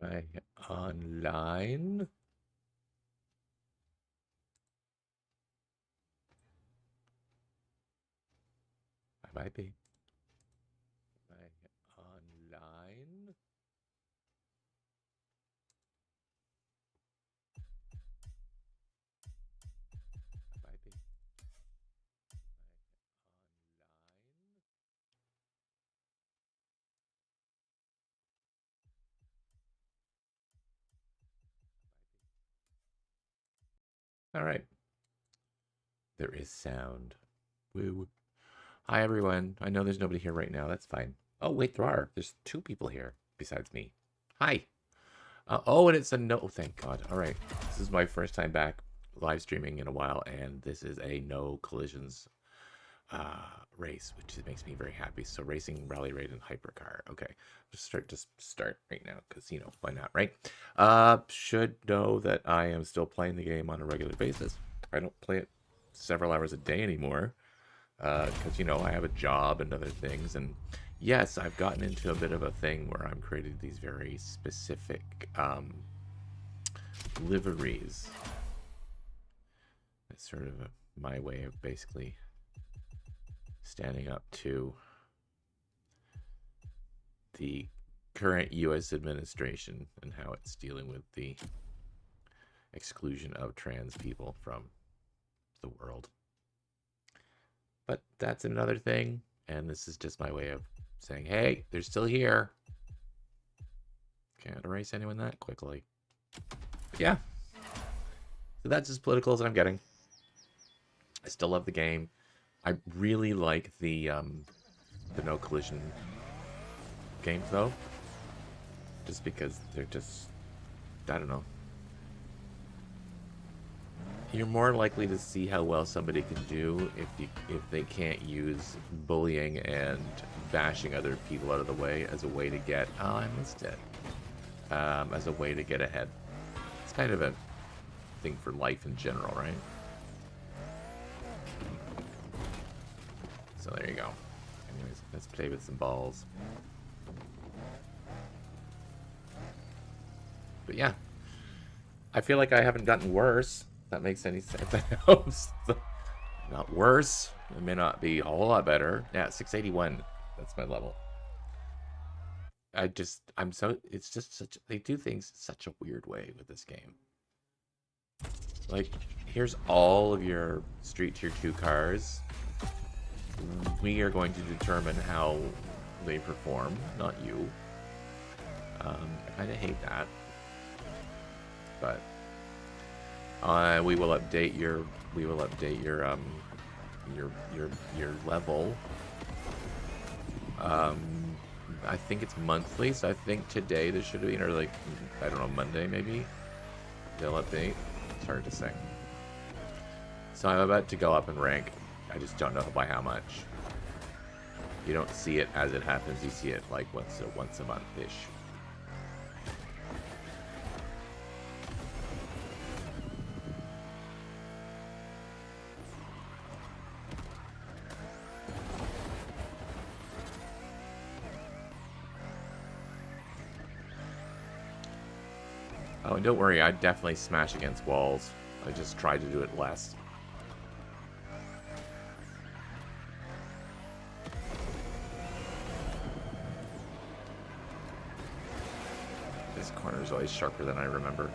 I online? I might be. I online? I might be. Online? All right. There is sound. Woo. Hi, everyone. I know there's nobody here right now. That's fine. Oh, wait, there are. There's two people here besides me. Hi. Oh, and it's a no. Thank God. All right. This is my first time back live streaming in a while, and this is a no collisions race, which makes me very happy. So racing, rally raid, and hypercar. Okay, just start right now because why not, right? Should know that I am still playing the game on a regular basis. I don't play it several hours a day anymore because I have a job and other things. And yes, I've gotten into a bit of a thing where I'm creating these very specific liveries. It's sort of my way of basically standing up to the current U.S. administration and how it's dealing with the exclusion of trans people from the world. But that's another thing, and this is just my way of saying, hey, they're still here. Can't erase anyone that quickly. But yeah. So that's as political as I'm getting. I still love the game. I really like the no collision games though. Just because they're just, I don't know. You're more likely to see how well somebody can do if they can't use bullying and bashing other people out of the way as a way to get, oh, I missed it, as a way to get ahead. It's kind of a thing for life in general, right? So there you go. Anyways, let's play with some balls. But yeah, I feel like I haven't gotten worse. If that makes any sense. That helps. Not worse. It may not be a whole lot better. Yeah, 681. That's my level. It's just such, they do things in such a weird way with this game. Like, here's all of your Street Tier 2 cars. We are going to determine how they perform, not you. I kind of hate that. But we will update your level. I think it's monthly, so I think today there should have been, or like, I don't know, Monday maybe they'll update. It's hard to say. So I'm about to go up in rank. I just don't know by how much. You don't see it as it happens. You see it like once a month-ish. Oh, and don't worry, I definitely smash against walls. I just try to do it less. This corner is always sharper than I remember.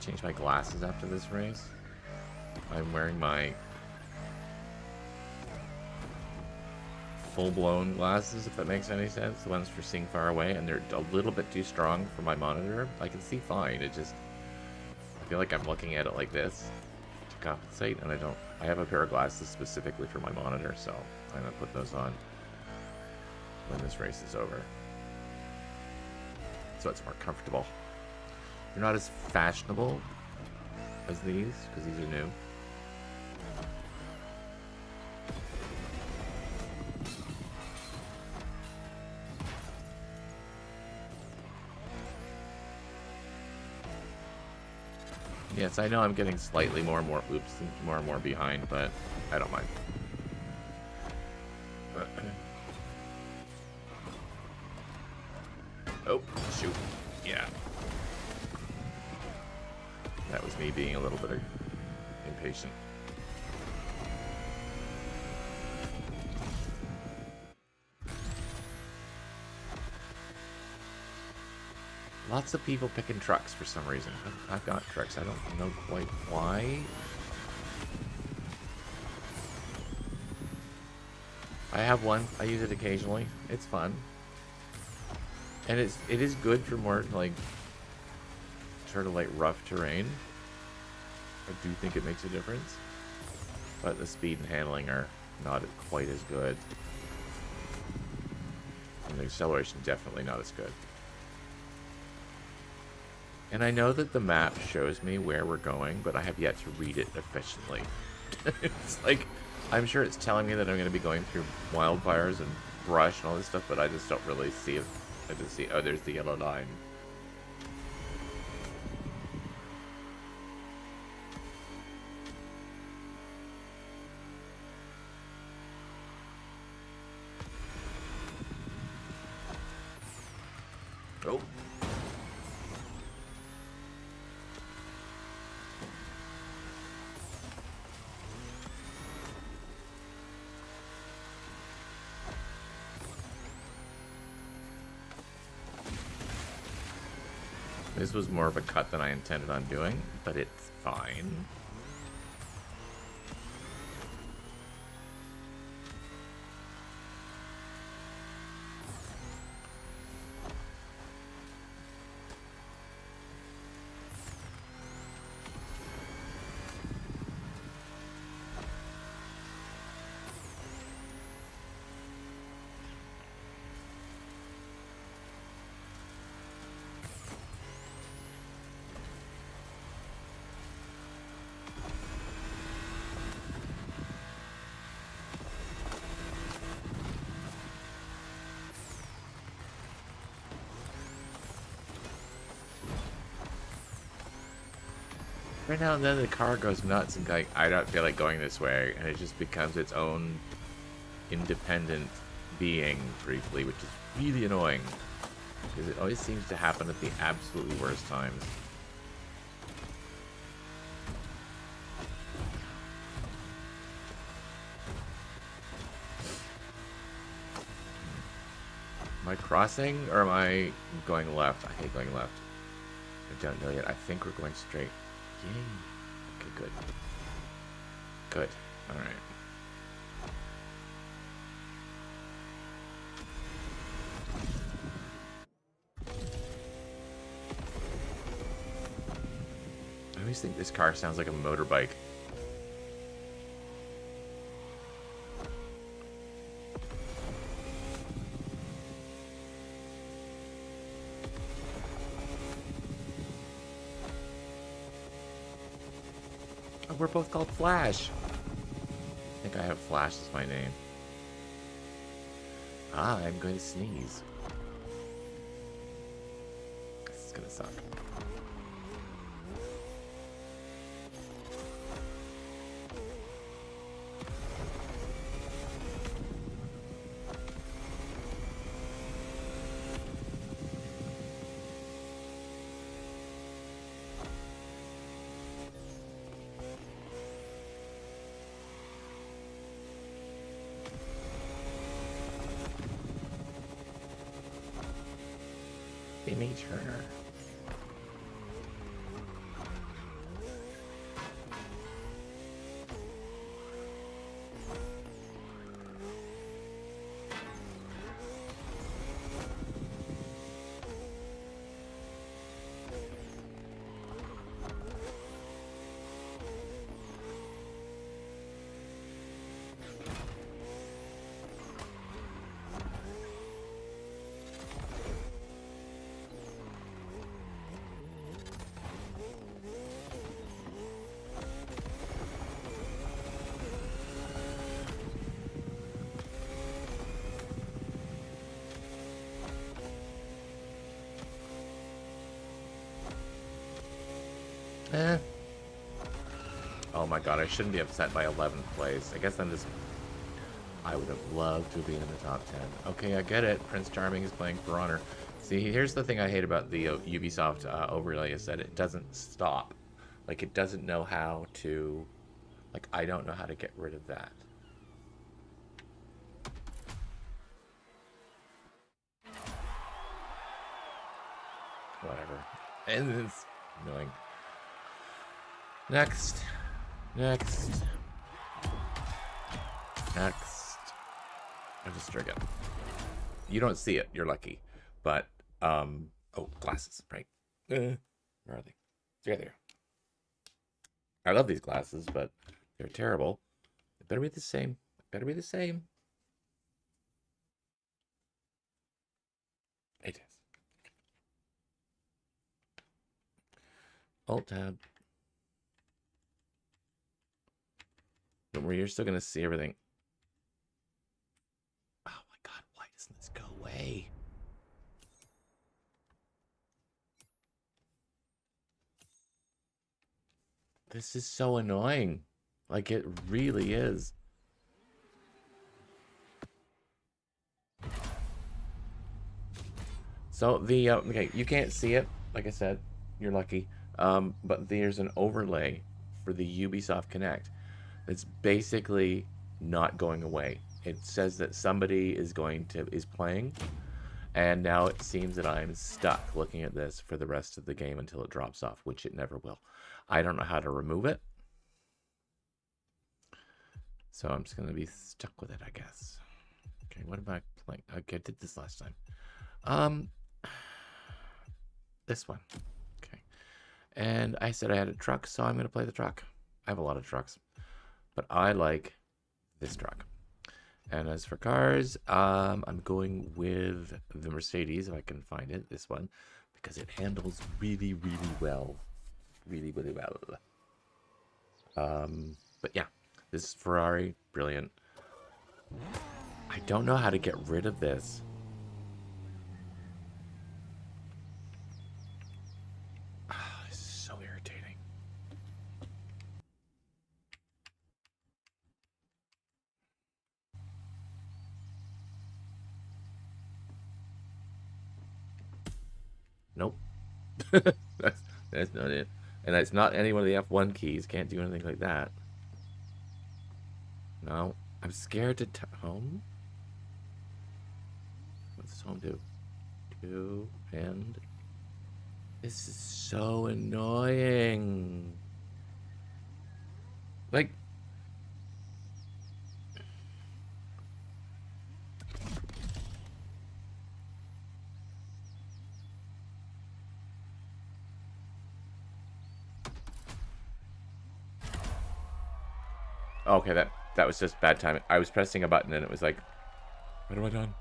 Change my glasses after this race. I'm wearing my full-blown glasses, if that makes any sense. The ones for seeing far away, and they're a little bit too strong for my monitor. I can see fine. It just, I feel like I'm looking at it like this to compensate, and I have a pair of glasses specifically for my monitor, so I'm gonna put those on when this race is over. So it's more comfortable. They're not as fashionable as these, because these are new. Yes, I know I'm getting slightly more and more behind, but I don't mind. Oh, shoot. Yeah. That was me being a little bit impatient. Lots of people picking trucks for some reason. I've got trucks. I don't know quite why. I have one. I use it occasionally. It's fun. And it is good for more, like, sort of like rough terrain. I do think it makes a difference. But the speed and handling are not quite as good. And the acceleration definitely not as good. And I know that the map shows me where we're going, but I have yet to read it efficiently. It's like, I'm sure it's telling me that I'm going to be going through wildfires and brush and all this stuff, but I just don't really see it. I just see, oh, there's the yellow line. Oh. This was more of a cut than I intended on doing, but it's fine. Every now and then the car goes nuts and like, I don't feel like going this way, and it just becomes its own independent being briefly, which is really annoying. Because it always seems to happen at the absolutely worst times. Am I crossing, or am I going left? I hate going left. I don't know yet. I think we're going straight. Yay. Okay, good. Good. Alright. I always think this car sounds like a motorbike. Oh, we're both called Flash. I think I have Flash as my name. Ah, I'm going to sneeze. This is gonna suck. Timmy Turner. Eh. Oh my god, I shouldn't be upset by 11th place. I guess I'm just... I would have loved to be in the top 10. Okay, I get it. Prince Charming is playing For Honor. See, here's the thing I hate about the Ubisoft overlay is that it doesn't stop. Like, it doesn't know how to... Like, I don't know how to get rid of that. Whatever. And it's annoying. Next. Next. Next. I'll just drink it. You don't see it. You're lucky. But, oh, glasses, right. Where are they? There they are. I love these glasses, but they're terrible. They better be the same. Better be the same. It is. Alt tab. Don't worry, you're still gonna see everything. Oh my god, why doesn't this go away? This is so annoying. Like, it really is. So the okay, you can't see it. Like I said, you're lucky. But there's an overlay for the Ubisoft Connect. It's basically not going away. It says that somebody is playing, and now it seems that I'm stuck looking at this for the rest of the game until it drops off, which it never will. I don't know how to remove it, so I'm just gonna be stuck with it, I guess. Okay, what am I playing? Okay, I did this last time. This one. Okay, and I said I had a truck, so I'm gonna play the truck. I have a lot of trucks, but I like this truck. And as for cars, I'm going with the Mercedes, if I can find it, this one, because it handles really, really well. Really, really well. But yeah, this is Ferrari, brilliant. I don't know how to get rid of this. This is so irritating. Nope. that's not it. And it's not any one of the F1 keys. Can't do anything like that. No. I'm scared to home. What does home do? Two and... This is so annoying. Like... Okay, that was just bad timing. I was pressing a button and it was like, what have I done?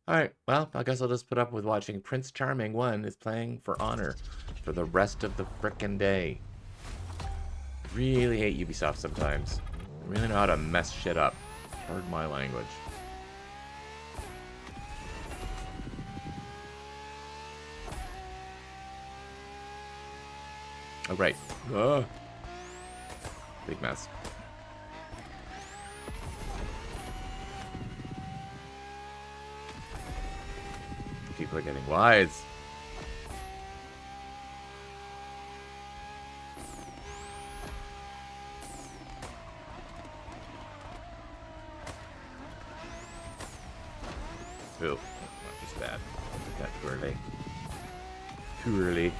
Alright, well, I guess I'll just put up with watching Prince Charming 1 is playing For Honor for the rest of the frickin' day. Really hate Ubisoft sometimes. Really know how to mess shit up. Pardon my language. Oh, right. Big mess. People are getting wise. Ooh, not just bad. That too early. Too early.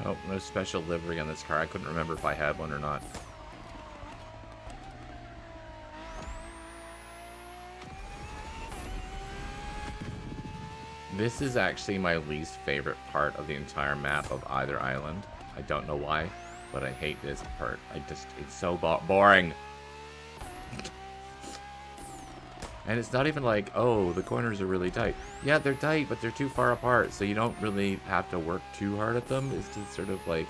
Oh, no special livery on this car. I couldn't remember if I had one or not. This is actually my least favorite part of the entire map of either island. I don't know why, but I hate this part. It's so boring. And it's not even like, oh, the corners are really tight. Yeah, they're tight, but they're too far apart, so you don't really have to work too hard at them. It's just sort of like,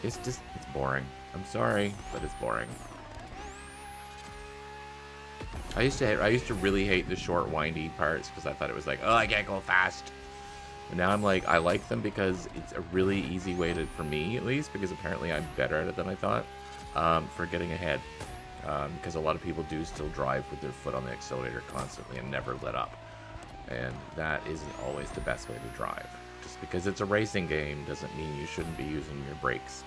it's boring. I'm sorry, but it's boring. I used to really hate the short, windy parts because I thought it was like, oh, I can't go fast. But now I'm like, I like them because it's a really easy way to, for me at least, because apparently I'm better at it than I thought, for getting ahead. Because a lot of people do still drive with their foot on the accelerator constantly and never let up. And that isn't always the best way to drive. Just because it's a racing game doesn't mean you shouldn't be using your brakes.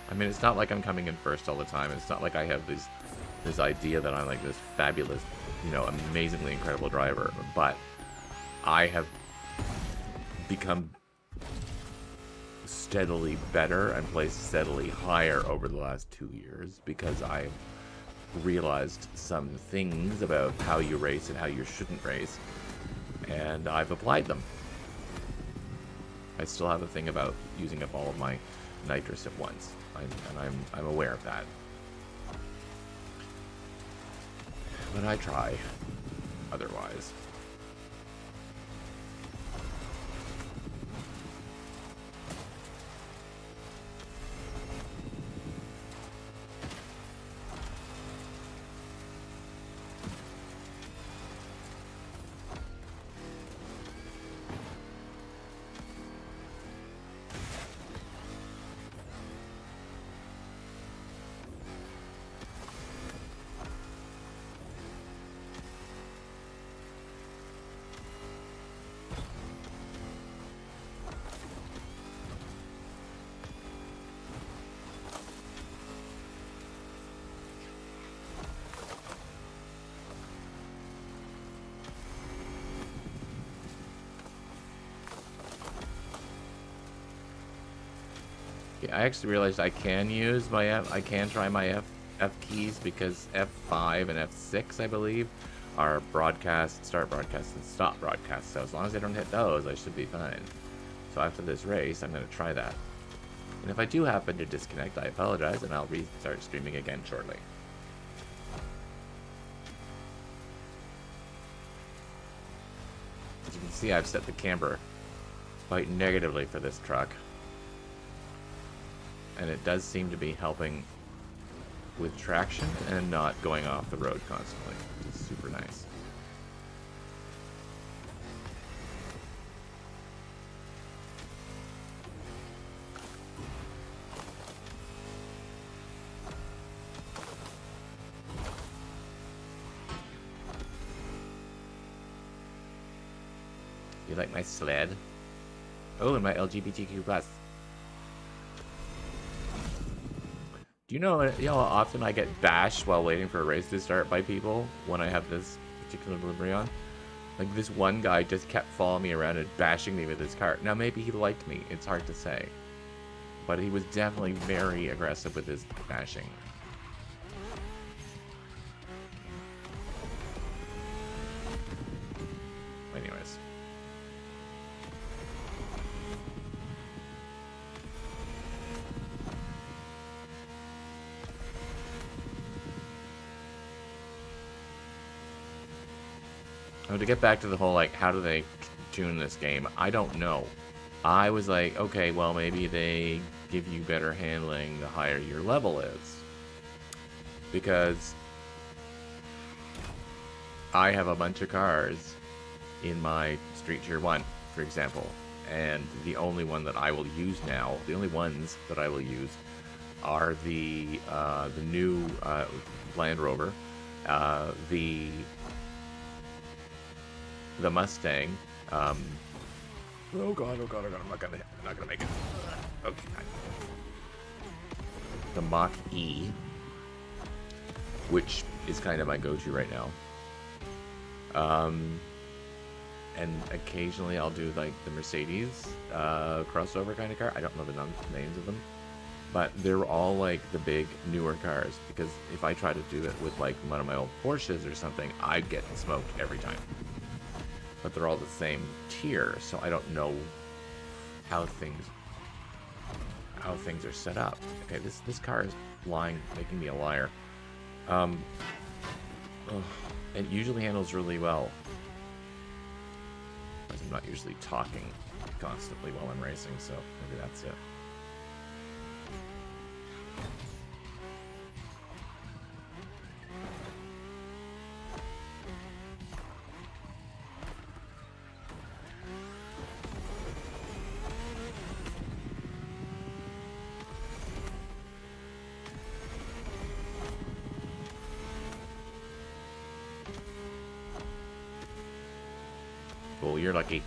I mean, it's not like I'm coming in first all the time. It's not like I have this idea that I'm like this fabulous, you know, amazingly incredible driver. But I have become steadily better and placed steadily higher over the last 2 years because I've realized some things about how you race and how you shouldn't race, and I've applied them. I still have a thing about using up all of my nitrous at once. I'm aware of that. But I try otherwise. I actually realized I can use my I can try my F keys because F5 and F6, I believe, are broadcast, start broadcast, and stop broadcast. So as long as I don't hit those, I should be fine. So after this race, I'm going to try that. And if I do happen to disconnect, I apologize, and I'll restart streaming again shortly. As you can see, I've set the camber quite negatively for this truck. And it does seem to be helping with traction and not going off the road constantly, which is super nice. You like my sled? Oh, and my LGBTQ+. Do you know how often I get bashed while waiting for a race to start by people when I have this particular delivery on? Like, this one guy just kept following me around and bashing me with his car. Now, maybe he liked me. It's hard to say. But he was definitely very aggressive with his bashing. Anyways. Oh, to get back to the whole, like, how do they tune this game? I don't know. I was like, okay, well, maybe they give you better handling the higher your level is. Because I have a bunch of cars in my Street Tier 1, for example. And the only one that I will use now, the only ones that I will use are the new Land Rover, the Mustang, Oh god, oh god, oh god, I'm not gonna make it. Okay. The Mach E, which is kind of my go-to right now. And occasionally I'll do like the Mercedes crossover kind of car. I don't know the names of them, but they're all like the big newer cars, because if I try to do it with like one of my old Porsches or something, I'd get smoked every time. But they're all the same tier, so I don't know how things are set up. Okay, this car is lying, making me a liar. It usually handles really well, because I'm not usually talking constantly while I'm racing, so maybe that's it. Cool, you're lucky.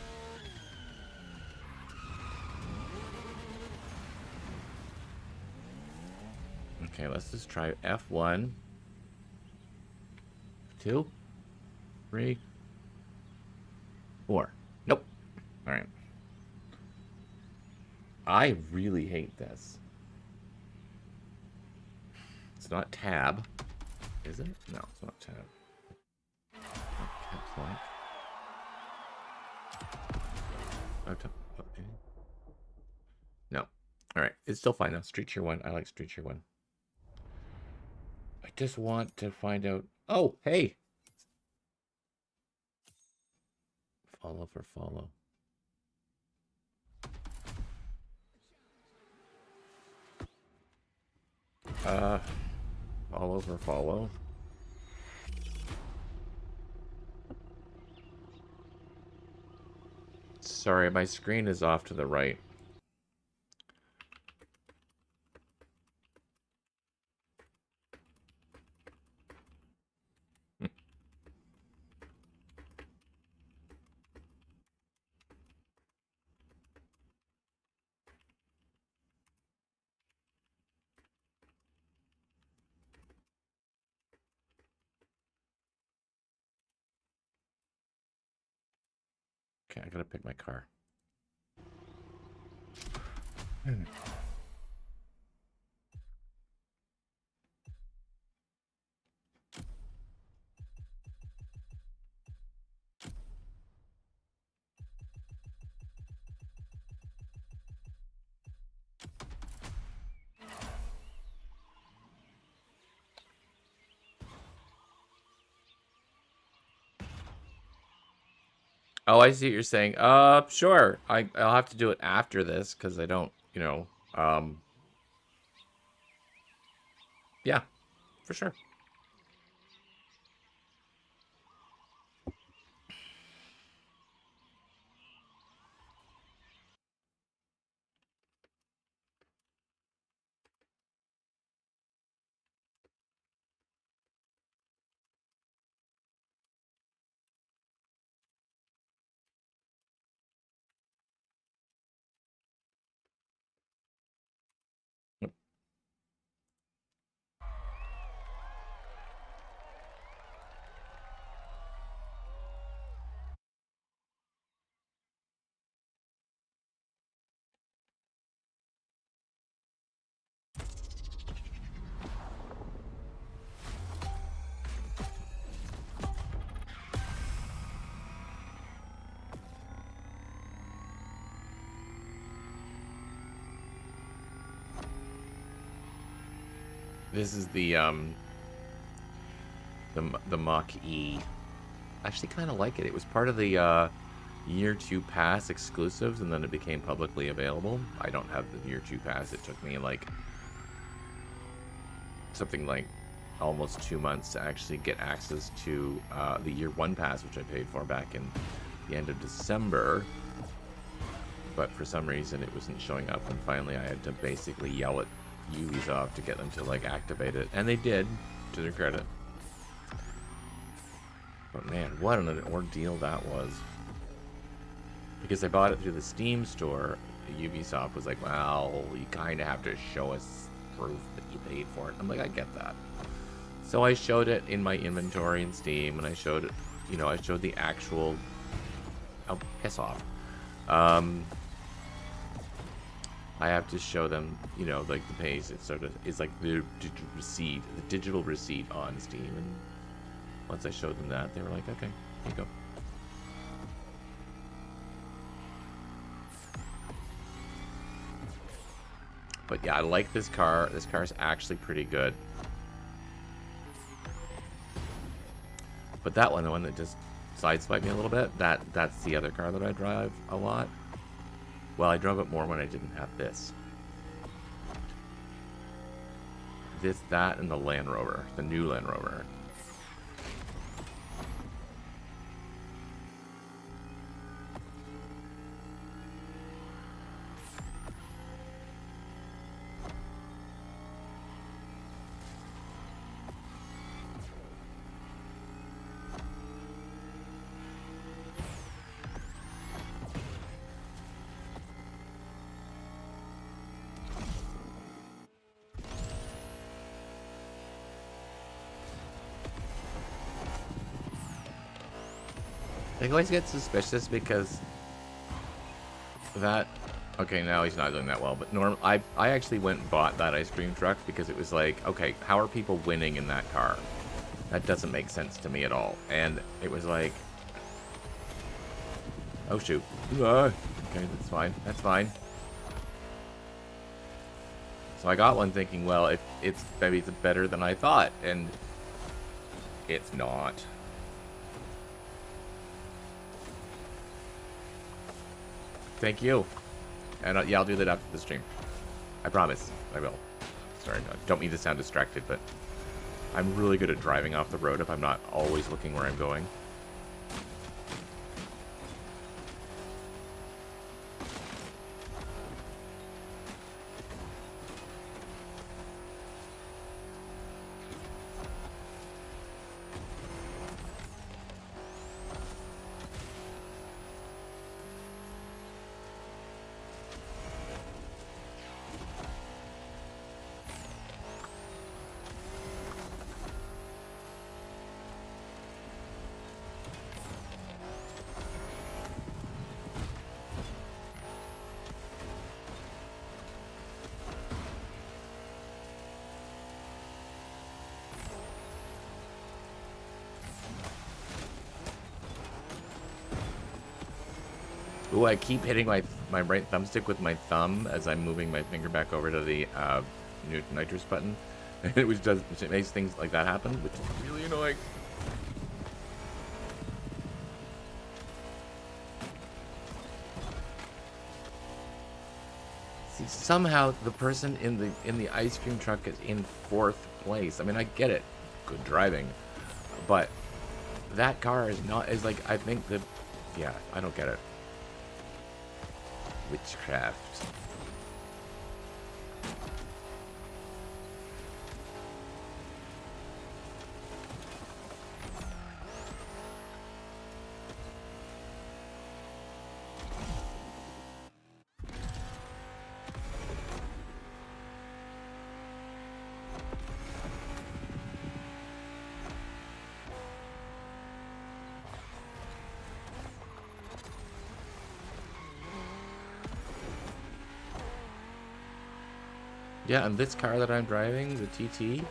Okay, let's just try F1. 2, 3, 4. Nope. Alright. I really hate this. It's not tab. Is it? No, it's not tab. Caps lock. Okay. No. Alright. It's still fine now. Street Tier 1. I like Street Tier 1. I just want to find out. Oh, hey! Follow for follow. Follow for follow. Sorry, my screen is off to the right. Okay, I gotta pick my car. Oh, I see what you're saying. Sure. I'll have to do it after this, because I don't, yeah, for sure. This is the Mach E. I actually kind of like it. It was part of the Year 2 Pass exclusives, and then it became publicly available. I don't have the Year 2 Pass. It took me like something like almost 2 months to actually get access to the Year 1 Pass, which I paid for back in the end of December. But for some reason it wasn't showing up, and finally I had to basically yell at Ubisoft to get them to like activate it, and they did, to their credit. But man, what an ordeal that was. because I bought it through the Steam store. Ubisoft was like, well, you kind of have to show us proof that you paid for it. I'm like, I get that. So I showed it in my inventory in Steam, and I showed it, you know, I showed the actual, oh, piss off. I have to show them, you know, like the page. It sort of is like the digital receipt on Steam. And once I showed them that, they were like, okay, here you go. But yeah, I like this car. This car is actually pretty good. But that one, the one that just sideswiped me a little bit, that's the other car that I drive a lot. Well, I drove it more when I didn't have this. That, and the Land Rover. The new Land Rover. I always get suspicious because that... Okay, now he's not doing that well, but I actually went and bought that ice cream truck because it was like, okay, how are people winning in that car? That doesn't make sense to me at all. And it was like... Oh, shoot. Okay, that's fine. That's fine. So I got one thinking, well, if maybe it's better than I thought, and it's not. Thank you. And yeah, I'll do that after the stream. I promise. I will. Sorry, I don't mean to sound distracted, but I'm really good at driving off the road if I'm not always looking where I'm going. Ooh, I keep hitting my right thumbstick with my thumb as I'm moving my finger back over to the nitrous button. And it makes things like that happen, which is really annoying. See, somehow the person in the ice cream truck is in 4th place. I mean, I get it. Good driving. But that car is like, I think that, yeah, I don't get it. Witchcraft. Yeah, and this car that I'm driving, the TT,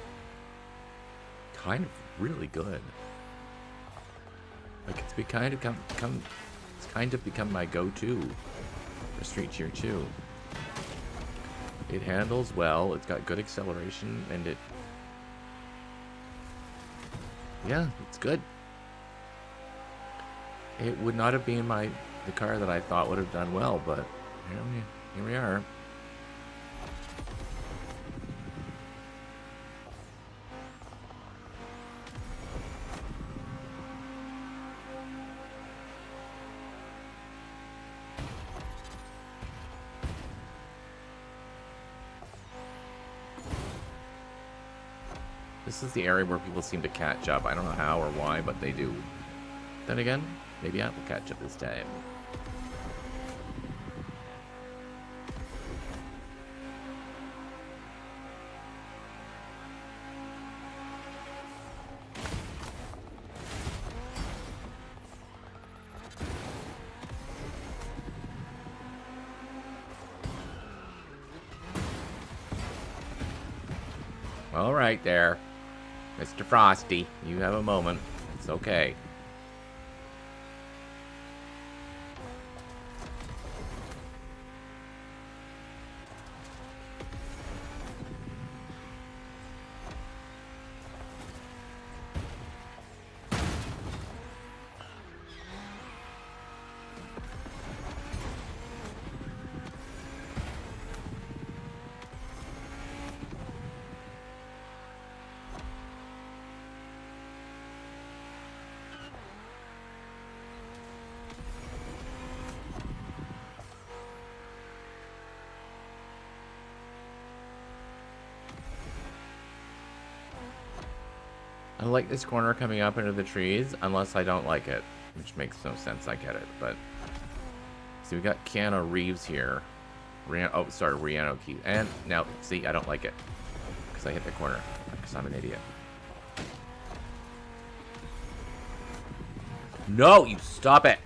kind of really good. Like, it's kind of become my go-to for Street Cheer 2. It handles well, it's got good acceleration, and yeah, it's good. It would not have been the car that I thought would have done well, but here we are. This is the area where people seem to catch up. I don't know how or why, but they do. Then again, maybe I will catch up this time. All right there. Mr. Frosty, you have a moment. It's okay. I like this corner coming up into the trees, unless I don't like it, which makes no sense. I get it, but see, we got Keanu Reeves here. Rihanna Key, and now see, I don't like it because I hit the corner because I'm an idiot. No, you stop it!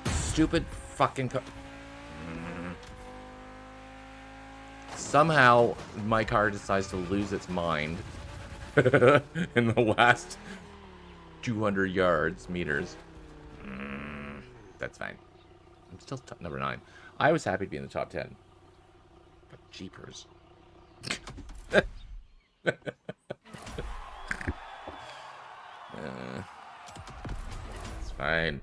Stupid fucking Somehow, my car decides to lose its mind in the last 200 meters. That's fine. I'm still number 9. I was happy to be in the top 10. But jeepers. It's fine.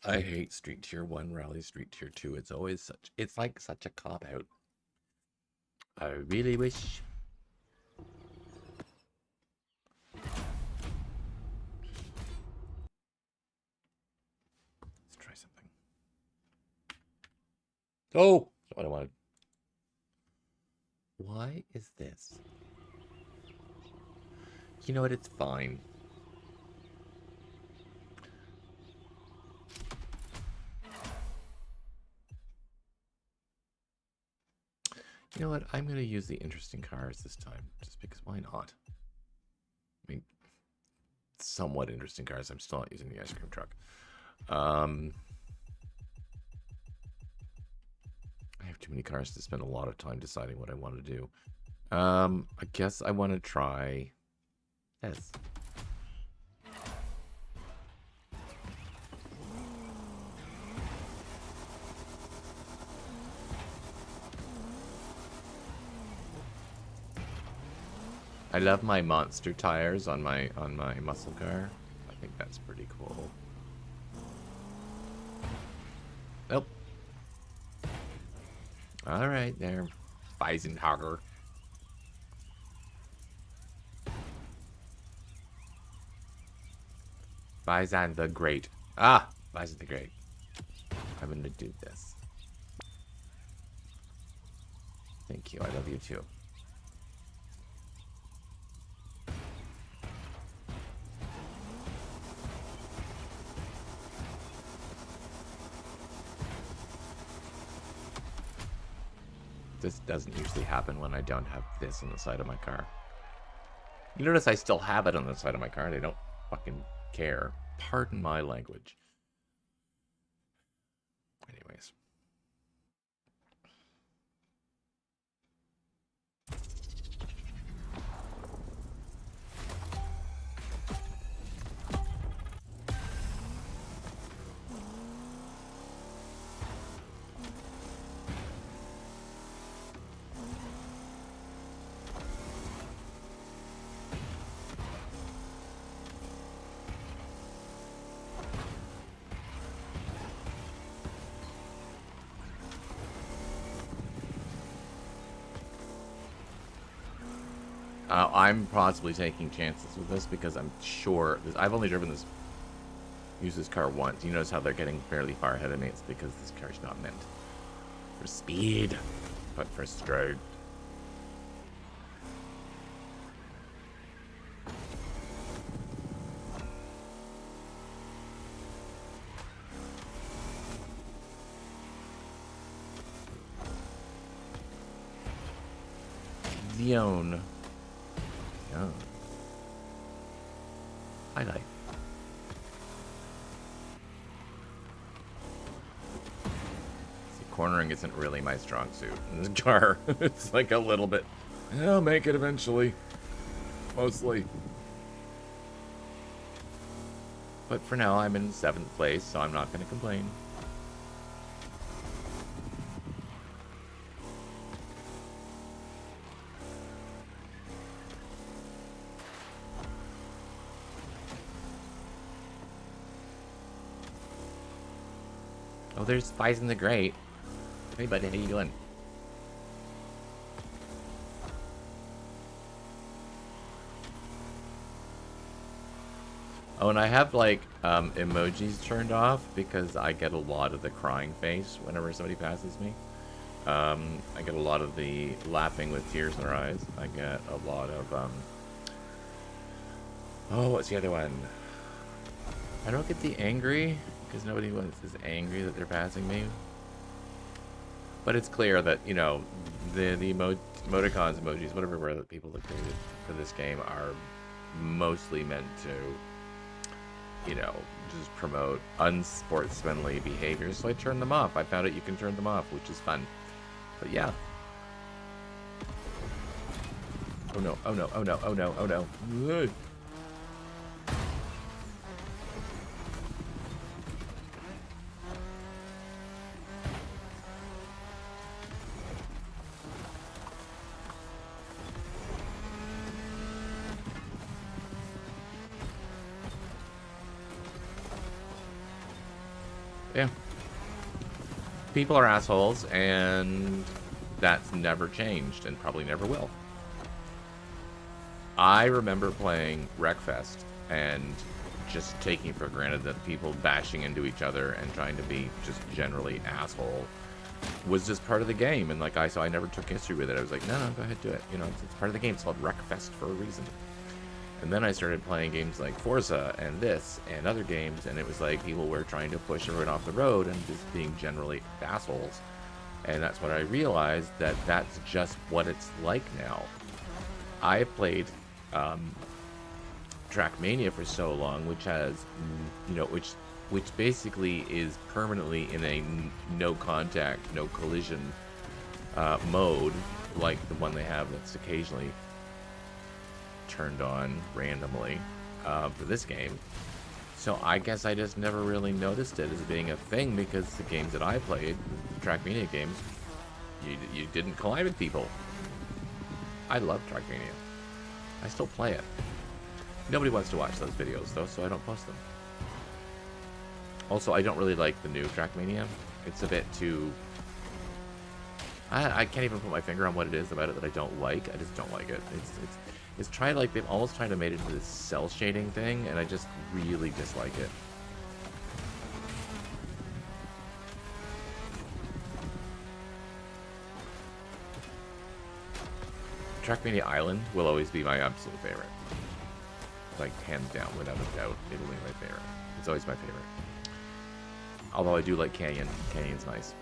I hate Street Tier 1, Rally Street Tier 2. It's always it's like such a cop-out. I really wish. Let's try something. Oh, that's what I wanted. Why is this? You know what? It's fine. You know what? I'm going to use the interesting cars this time, just because why not? I mean, somewhat interesting cars. I'm still not using the ice cream truck. I have too many cars to spend a lot of time deciding what I want to do. I guess I want to try this. I love my monster tires on my muscle car. I think that's pretty cool. Nope. All right, there, Weisenhager. Weizen the Great. Ah, Weizen the Great. I'm gonna do this. Thank you. I love you too. This doesn't usually happen when I don't have this on the side of my car. You notice I still have it on the side of my car and I don't fucking care. Pardon my language. Anyways. I'm possibly taking chances with this because I'm sure I've only driven this, used this car once. You notice how they're getting fairly far ahead of me. It's because this car's not meant for speed, but for stride. Zone. Oh. Highlight. See, cornering isn't really my strong suit in this car. It's like a little bit. I'll make it eventually. Mostly. But for now, I'm in 7th place, so I'm not going to complain. Oh, there's Bison the Great. Hey, buddy, how you doing? Oh, and I have, like, emojis turned off because I get a lot of the crying face whenever somebody passes me. I get a lot of the laughing with tears in their eyes. I get a lot of, oh, what's the other one? I don't get the angry, because nobody is angry that they're passing me. But it's clear that, you know, the emoticons, emojis, whatever that people have created for this game are mostly meant to, you know, just promote unsportsmanly behaviors. So I turned them off. I found out you can turn them off, which is fun. But yeah. Oh no, oh no, oh no, oh no, oh no. Ugh. Yeah. People are assholes, and that's never changed, and probably never will. I remember playing Wreckfest, and just taking for granted that people bashing into each other and trying to be just generally asshole was just part of the game, and like so I never took issue with it. I was like, no, go ahead, do it. You know, it's part of the game. It's called Wreckfest for a reason. And then I started playing games like Forza and this and other games, and it was like people were trying to push everyone off the road and just being generally assholes. And that's when I realized that that's just what it's like now. I played Trackmania for so long, which has, you know, which basically is permanently in a no contact, no collision mode, like the one they have that's occasionally turned on randomly for this game. So I guess I just never really noticed it as being a thing, because the games that I played, the Trackmania games, you didn't collide with people. I love Trackmania. I still play it. Nobody wants to watch those videos though, so I don't post them. Also, I don't really like the new Trackmania. It's a bit too... I can't even put my finger on what it is about it that I don't like. I just don't like it. It's tried, like, they've almost tried to make it into this cell shading thing, and I just really dislike it. Trackmania Island will always be my absolute favorite. Like, hands down, without a doubt, it'll be my favorite. It's always my favorite. Although I do like Canyon. Canyon's nice.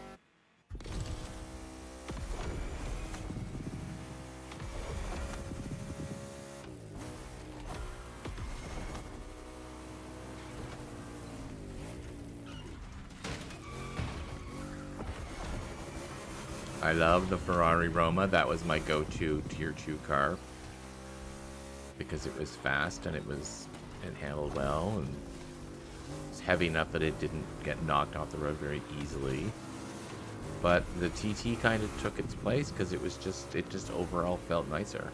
I love the Ferrari Roma. That was my go-to tier 2 car because it was fast and it handled well, and it's heavy enough that it didn't get knocked off the road very easily. But the TT kind of took its place because it just overall felt nicer.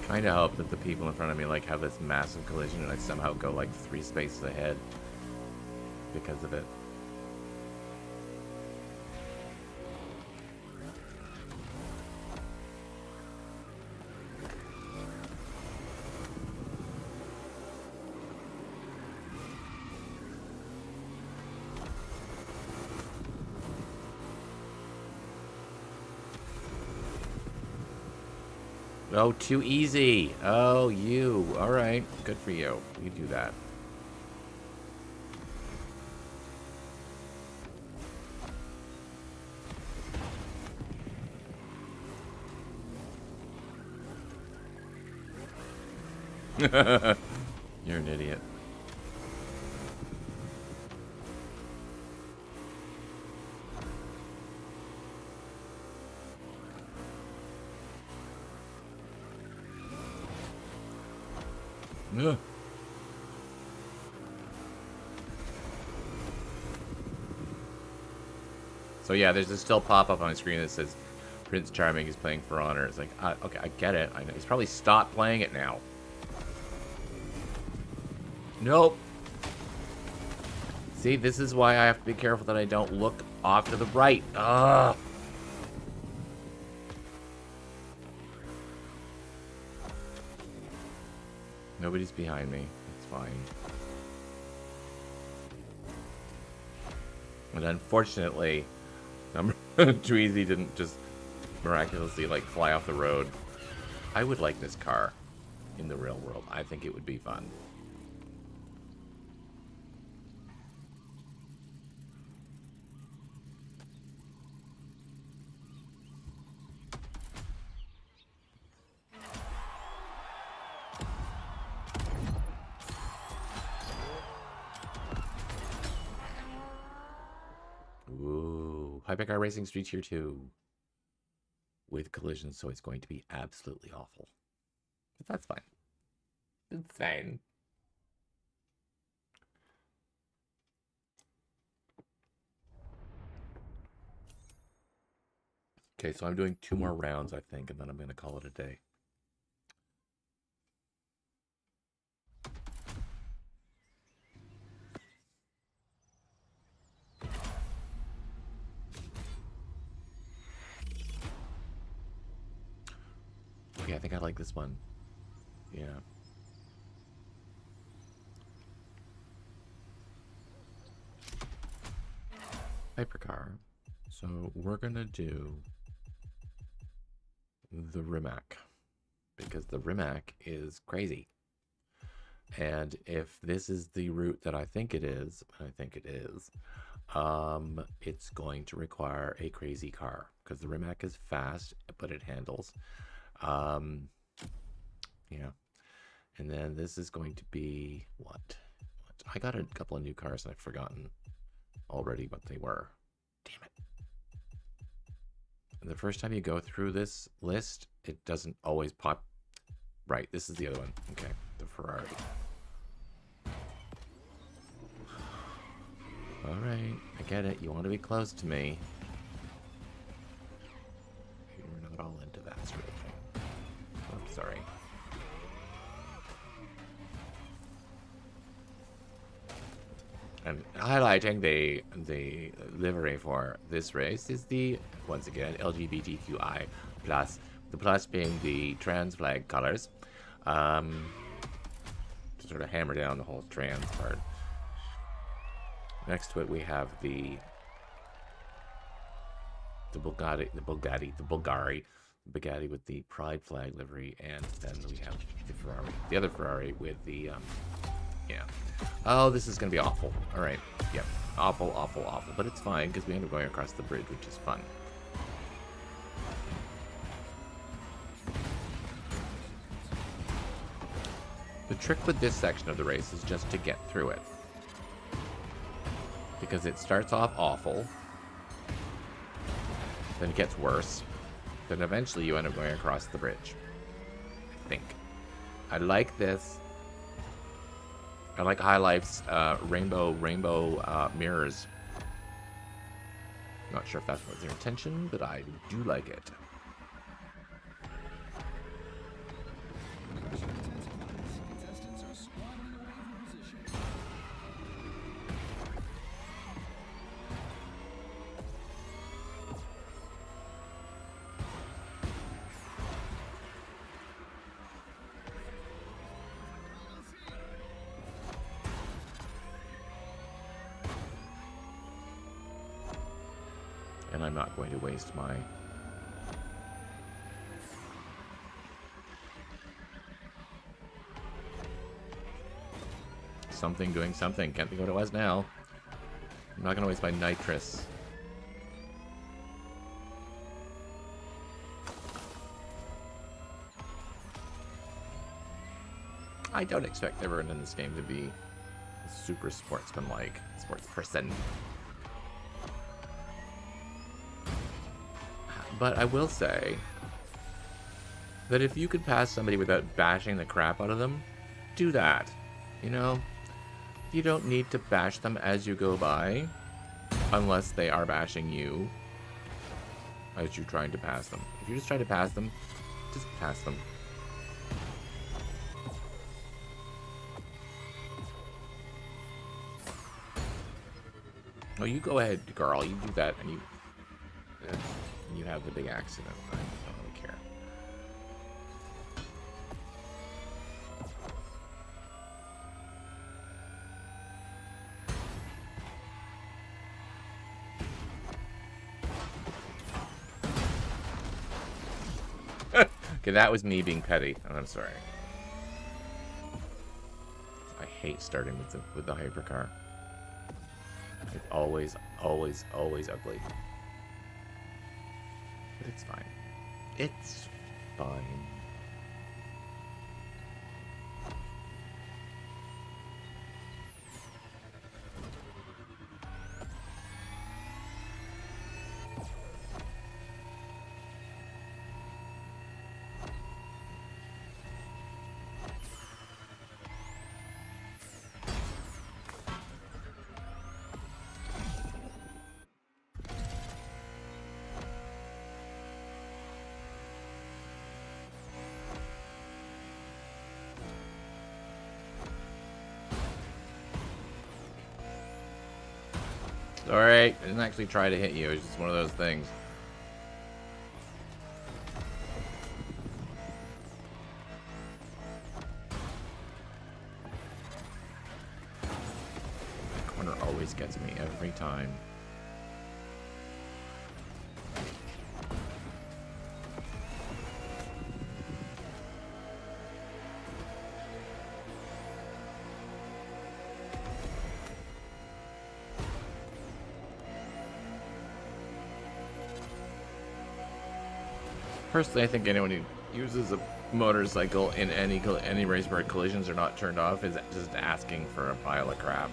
Kind of hope that the people in front of me like have this massive collision and I somehow go like 3 spaces ahead because of it. Oh, too easy. Oh, you. All right. Good for you. You do that. You're an idiot. Ugh. So yeah, there's a still pop-up on the screen that says Prince Charming is playing For Honor. It's like, okay, I get it. I know he's probably stopped playing it now. Nope. See, this is why I have to be careful that I don't look off to the right. Ugh. Nobody's behind me. It's fine. And unfortunately, Tweezy didn't just miraculously, like, fly off the road. I would like this car in the real world. I think it would be fun. Ooh, Hypercar Racing Street Tier 2 with collisions, so it's going to be absolutely awful. But that's fine. It's fine. Okay, so I'm doing 2 more rounds, I think, and then I'm going to call it a day. Okay, I think I like this one. Yeah. Hypercar. So we're going to do the Rimac, because the Rimac is crazy. And if this is the route that I think it is, it's going to require a crazy car, because the Rimac is fast, but it handles. Yeah. And then this is going to be what? I got a couple of new cars and I've forgotten already what they were. Damn it. And the first time you go through this list, it doesn't always pop. Right, this is the other one. Okay, the Ferrari. All right, I get it. You want to be close to me. We're not all into that sort of thing. Oh, sorry. And highlighting the livery for this race is the, once again, LGBTQI plus. The plus being the trans flag colors. To sort of hammer down the whole trans part. Next to it we have the Bugatti with the pride flag livery, and then we have the Ferrari, the other Ferrari with the yeah. Oh, this is gonna be awful. All right, yep, awful, awful, awful. But it's fine because we end up going across the bridge, which is fun. The trick with this section of the race is just to get through it, because it starts off awful, then it gets worse, then eventually you end up going across the bridge. I think. I like this. I like High Life's rainbow mirrors. Not sure if that was their intention, but I do like it. And I'm not going to waste my something doing something. Can't think what it was now. I'm not gonna waste my nitrous. I don't expect everyone in this game to be super sportsman-like, sports person. But I will say that if you could pass somebody without bashing the crap out of them, do that. You know? You don't need to bash them as you go by, unless they are bashing you as you're trying to pass them. If you're just trying to pass them, just pass them. Oh, you go ahead, girl. You do that, and you have the big accident. I don't really care. Okay, that was me being petty, and I'm sorry. I hate starting with the hypercar. It's always, always, always ugly. But it's fine. It's fine. Alright, I didn't actually try to hit you, it's just one of those things. The corner always gets me every time. Personally, I think anyone who uses a motorcycle in any race where collisions are not turned off is just asking for a pile of crap.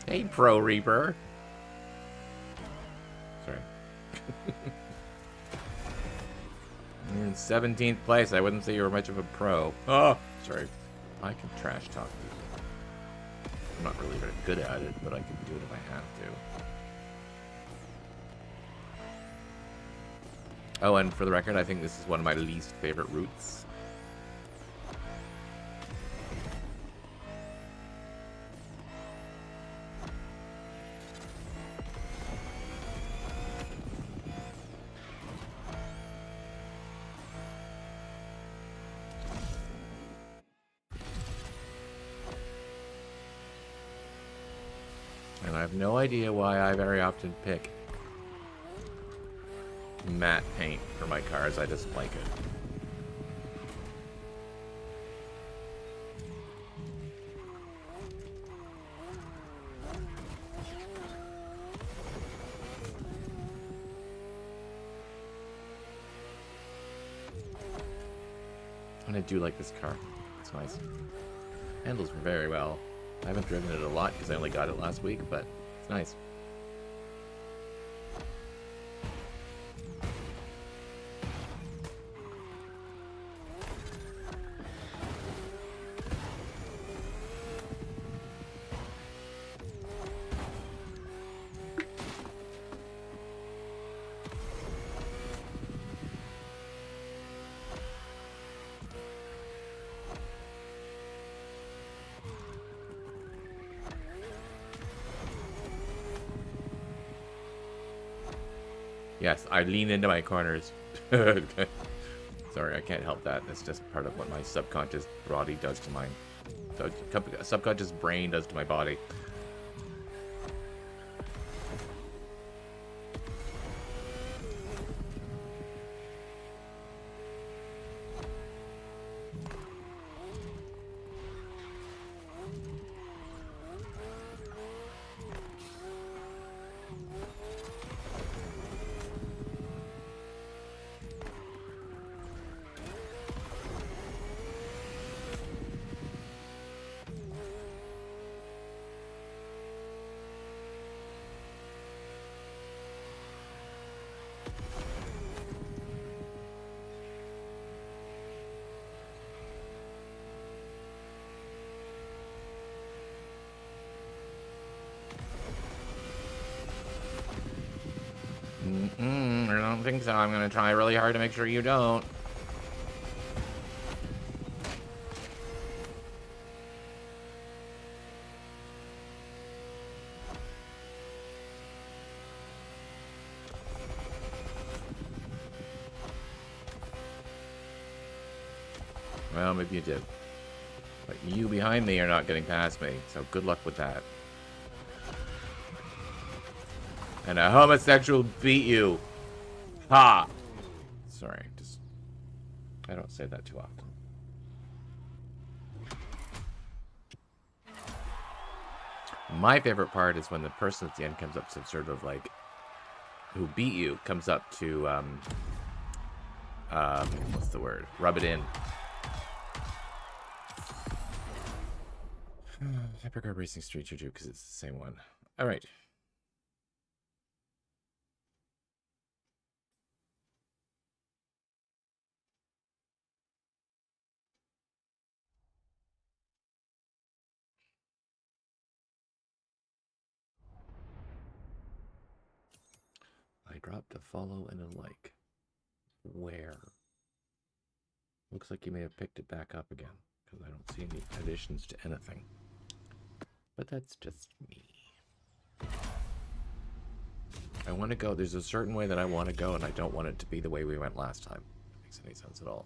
Hey, Pro Reaper. Sorry. You're in 17th place. I wouldn't say you were much of a pro. Oh, sorry. I can trash talk people. I'm not really very good at it, but I can do it if I have to. Oh, and for the record, I think this is one of my least favorite routes. And I have no idea why I very often pick matte paint for my cars. I just like it. And I do like this car. It's nice. Handles very well. I haven't driven it a lot because I only got it last week, but it's nice. Yes, I lean into my corners. Sorry, I can't help that. That's just part of what my subconscious body does to mine. So, subconscious brain does to my body. I don't think so. I'm gonna try really hard to make sure you don't. Well, maybe you did. But you behind me are not getting past me, so good luck with that. And a homosexual beat you. Ha! Sorry, just... I don't say that too often. My favorite part is when the person at the end comes up to sort of like... who beat you, comes up to, what's the word? Rub it in. Hypercar Racing Street Juju, because it's the same one. Alright. I dropped a follow and a like. Where? Looks like you may have picked it back up again, because I don't see any additions to anything. But that's just me. I want to go. There's a certain way that I want to go, and I don't want it to be the way we went last time. If that makes any sense at all.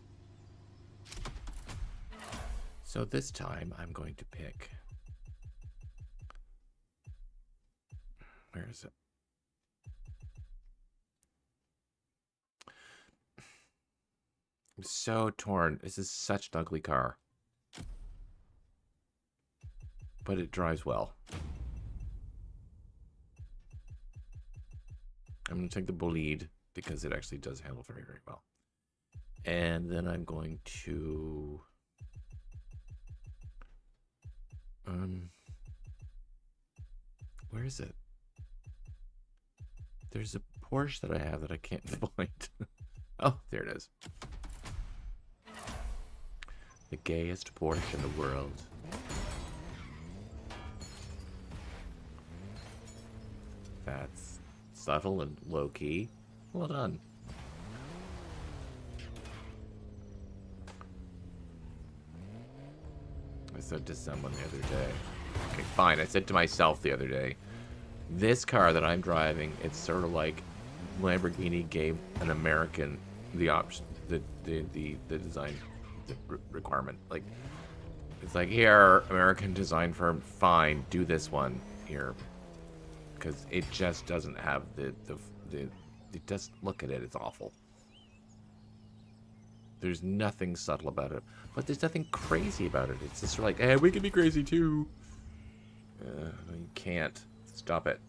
So this time, I'm going to pick... Where is it? I'm so torn. This is such an ugly car. But it drives well. I'm going to take the Bolide because it actually does handle very, very well. And then I'm going to... where is it? There's a Porsche that I have that I can't find. Oh, there it is. The gayest Porsche in the world. That's subtle and low-key. Well done. I said to someone the other day. Okay, fine. I said to myself the other day, this car that I'm driving, it's sort of like Lamborghini gave an American the option, the design requirement. Like, it's like, here, American design firm, fine, do this one here, because it just doesn't have it just, look at it, it's awful. There's nothing subtle about it, but there's nothing crazy about it. It's just sort of like, hey, we can be crazy too. You can't. Stop it.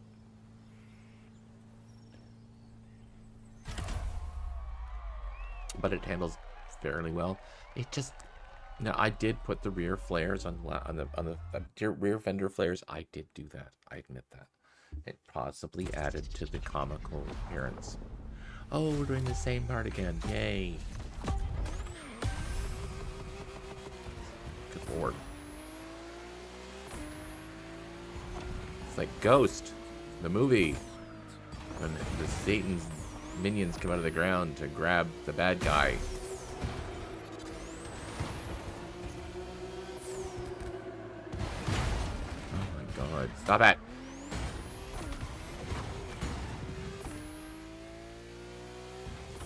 But it handles fairly well. It just, Now, I did put the rear flares on the rear fender flares. I did do that. I admit that. It possibly added to the comical appearance. Oh, we're doing the same part again. Yay. Good lord. It's like Ghost, the movie, when the Satan's minions come out of the ground to grab the bad guy. Oh my god. Stop it.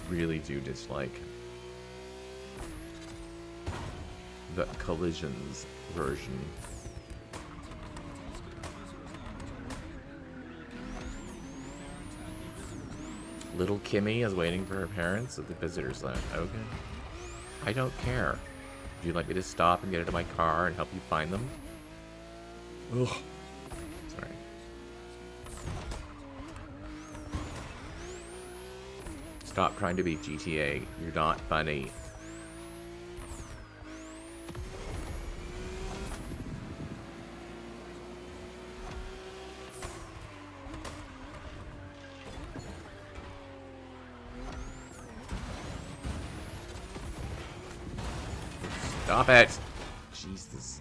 Really do dislike the collisions version. Little Kimmy is waiting for her parents at the visitors lounge. Okay. I don't care. Would you like me to stop and get into my car and help you find them? Ugh. Sorry. Stop trying to be GTA. You're not funny. Stop it! Jesus.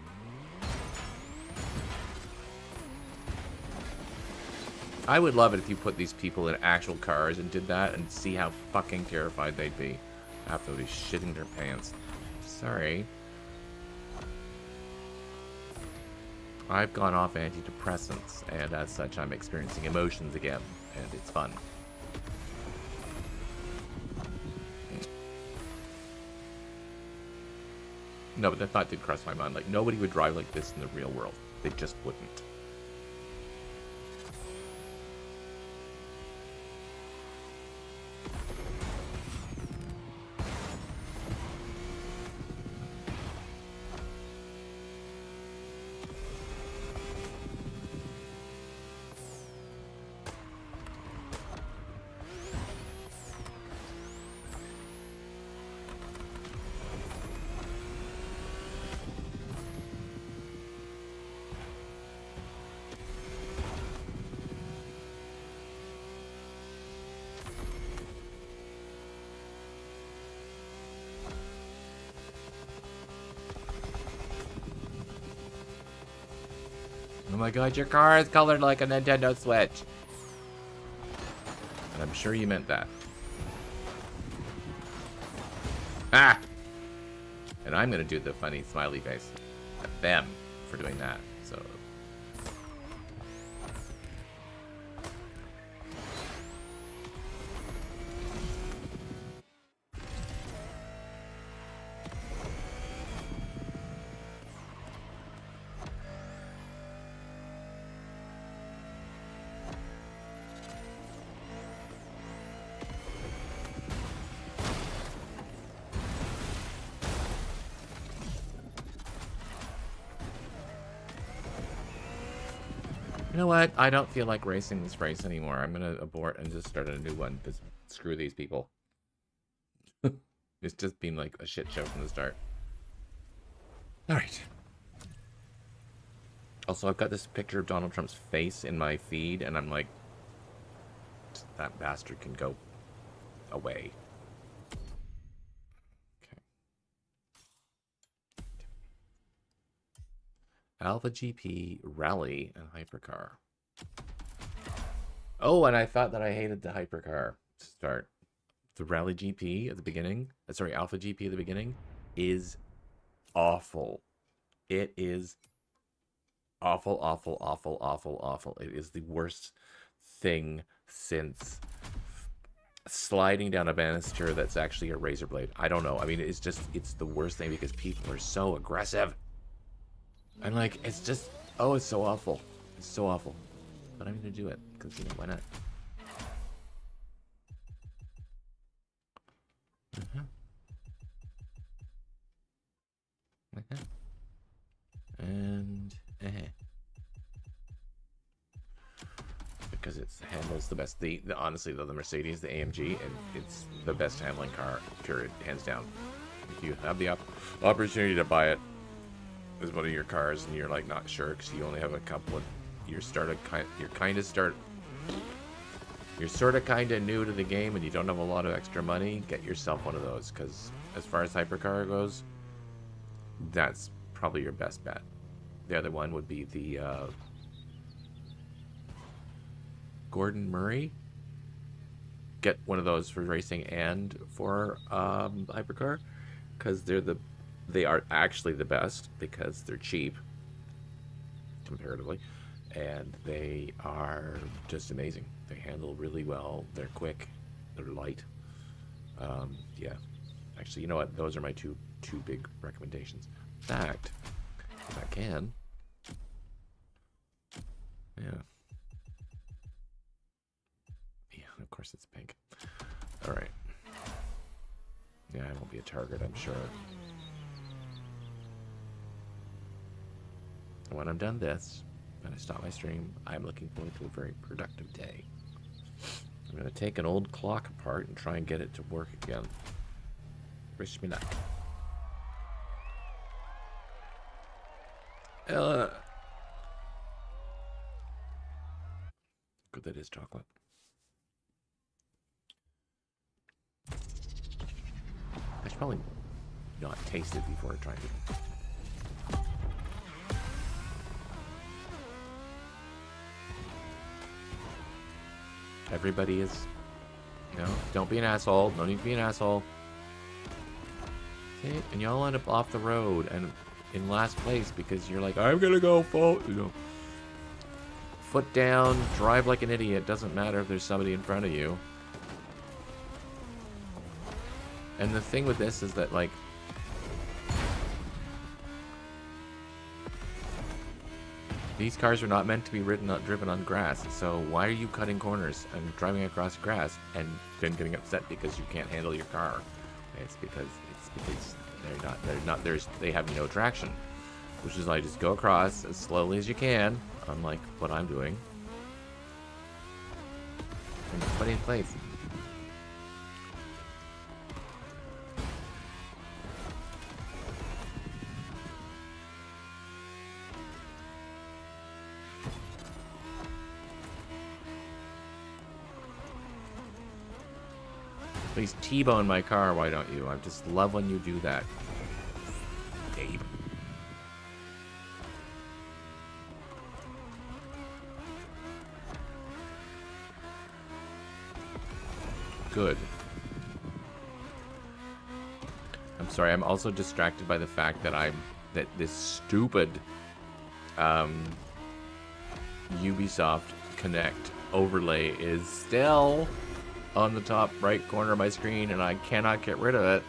I would love it if you put these people in actual cars and did that and see how fucking terrified they'd be. After they'd be shitting their pants. Sorry. I've gone off antidepressants, and as such I'm experiencing emotions again, and it's fun. No, but that thought did cross my mind. Like, nobody would drive like this in the real world. They just wouldn't. Oh my god, your car is colored like a Nintendo Switch. And I'm sure you meant that. Ah! And I'm gonna do the funny smiley face at them for doing that, so... You know what? I don't feel like racing this race anymore. I'm gonna abort and just start a new one, because screw these people. It's just been like a shit show from the start. Alright. Also, I've got this picture of Donald Trump's face in my feed, and I'm like, that bastard can go away. Okay. Alpha GP, Rally, and Hypercar. Oh, and I thought that I hated the Hypercar to start. The Rally GP at the beginning, sorry, Alpha GP at the beginning, is awful. It is awful, awful, awful, awful, awful. It is the worst thing since sliding down a banister that's actually a razor blade. I don't know. I mean, it's just, it's the worst thing because people are so aggressive. And like, it's just, oh, it's so awful. It's so awful. But I'm gonna do it, because, you know, why not? And because it handles the best. The honestly though, the Mercedes, the AMG, and it's the best handling car, period, hands down. like you have the opportunity to buy it as one of your cars, and you're like not sure because you only have a couple of. You're sort of kind of new to the game, and you don't have a lot of extra money. Get yourself one of those, because as far as hypercar goes, that's probably your best bet. The other one would be the Gordon Murray. Get one of those for racing and for hypercar, because they are actually the best because they're cheap comparatively, and they are just amazing. They handle really well. They're quick. They're light. Yeah, actually, you know what? Those are my two big recommendations. In fact, if I can, yeah. Of course it's pink. Alright. Yeah, I won't be a target, I'm sure. And when I'm done this, and I stop my stream, I'm looking forward to a very productive day. I'm going to take an old clock apart and try and get it to work again. Wish me luck. Good that is chocolate. I should probably not taste it before trying it. Everybody is, don't be an asshole. No need to be an asshole. Okay, and y'all end up off the road and in last place because you're like, I'm gonna go full, foot down, drive like an idiot. Doesn't matter if there's somebody in front of you. And the thing with this is that, like, these cars are not meant to be driven on grass. So why are you cutting corners and driving across grass and then getting upset because you can't handle your car? It's because they have no traction, which is why just go across as slowly as you can, unlike what I'm doing, and put it in place. Please T-bone my car, why don't you? I just love when you do that, Gabe. Good. I'm sorry, I'm also distracted by the fact that this stupid Ubisoft Connect overlay is still on the top right corner of my screen, and I cannot get rid of it.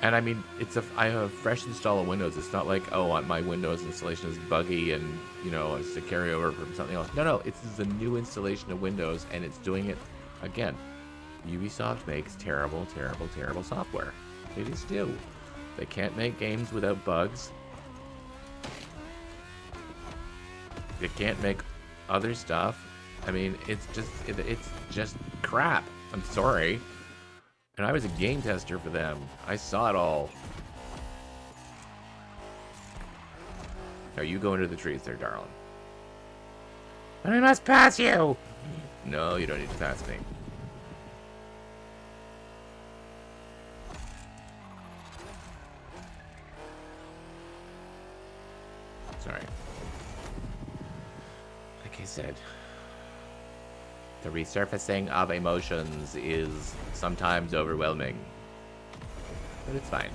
And I mean, I have a fresh install of Windows. It's not like, oh, my Windows installation is buggy and, it's a carryover from something else. No, this is a new installation of Windows, and it's doing it again. Ubisoft makes terrible, terrible, terrible software. They just do. They can't make games without bugs. They can't make other stuff. I mean, it's just crap. I'm sorry. And I was a game tester for them. I saw it all. Now you go into the trees there, darling. I must pass you! No, you don't need to pass me. Sorry. Like I said, the resurfacing of emotions is sometimes overwhelming, but it's fine.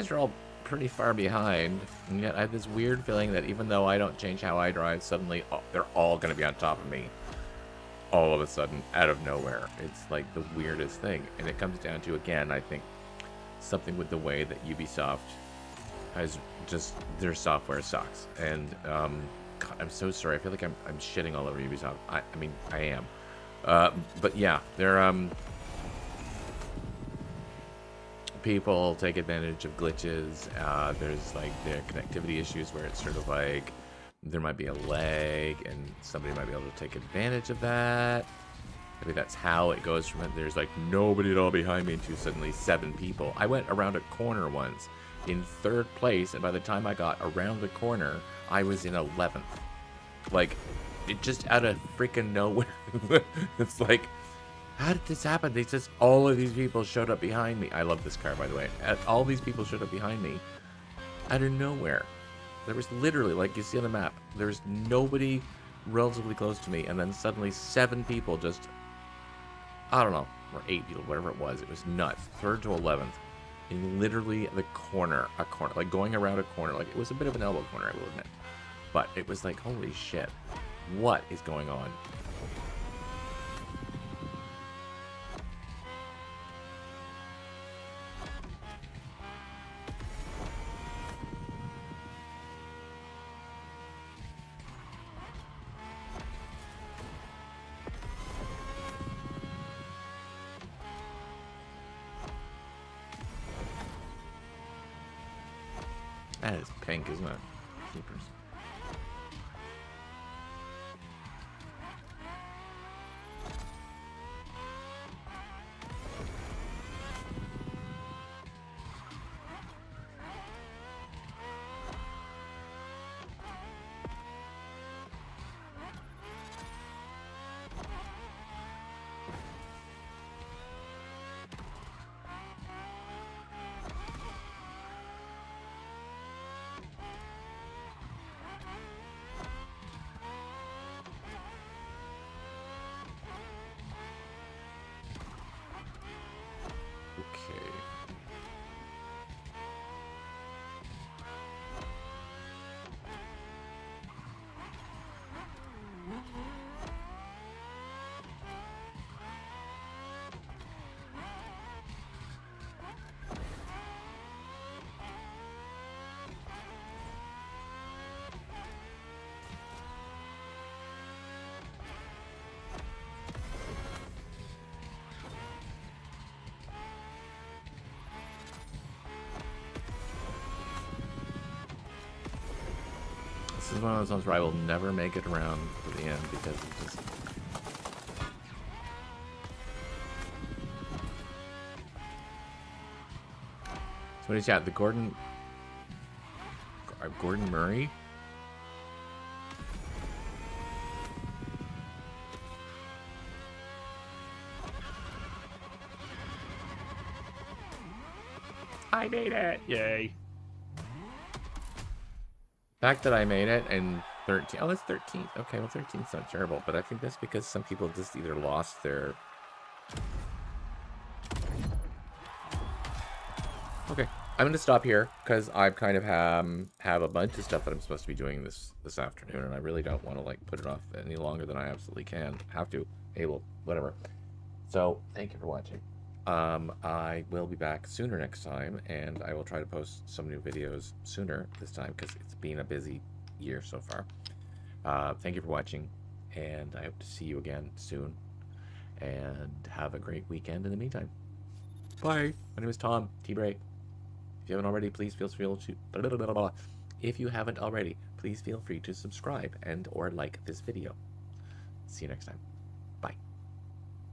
guys are all pretty far behind, and yet I have this weird feeling that even though I don't change how I drive, suddenly they're all going to be on top of me. All of a sudden, out of nowhere. It's like the weirdest thing. And it comes down to, again, I think, something with the way that Ubisoft has just, their software sucks. And, God, I'm so sorry. I feel like I'm shitting all over Ubisoft. I mean, I am. But yeah, they're, people take advantage of glitches. There's like the connectivity issues where it's sort of like there might be a lag and somebody might be able to take advantage of that. Maybe that's how it goes from it. There's like nobody at all behind me to suddenly 7 people. I went around a corner once in 3rd place, and by the time I got around the corner, I was in 11th. Like, it just out of freaking nowhere. It's like, how did this happen? They just, all of these people showed up behind me. I love this car, by the way. All these people showed up behind me out of nowhere. There was literally, like you see on the map, there's nobody relatively close to me, and then suddenly 7 people just, I don't know, or 8 people, whatever it was. It was nuts. 3rd to 11th. In literally the corner, like going around a corner. Like, it was a bit of an elbow corner, I will admit. But it was like, holy shit. What is going on? That is pink, isn't it? Keepers. This is one of those ones where I will never make it around to the end because it just... So what is that? The Gordon Murray? I made it! Yay. The fact that I made it in 13... Oh, that's 13th. Okay, well, 13th's not terrible, but I think that's because some people just either lost their... Okay, I'm going to stop here, because I kind of have a bunch of stuff that I'm supposed to be doing this afternoon, and I really don't want to, like, put it off any longer than I absolutely can. Have to. Able. Whatever. So, thank you for watching. I will be back sooner next time, and I will try to post some new videos sooner this time, because it's been a busy year so far. Thank you for watching, and I hope to see you again soon, and have a great weekend in the meantime. Bye! My name is Tom, T-Break. If you haven't already, please feel free to... If you haven't already, please feel free to subscribe and or like this video. See you next time. Bye.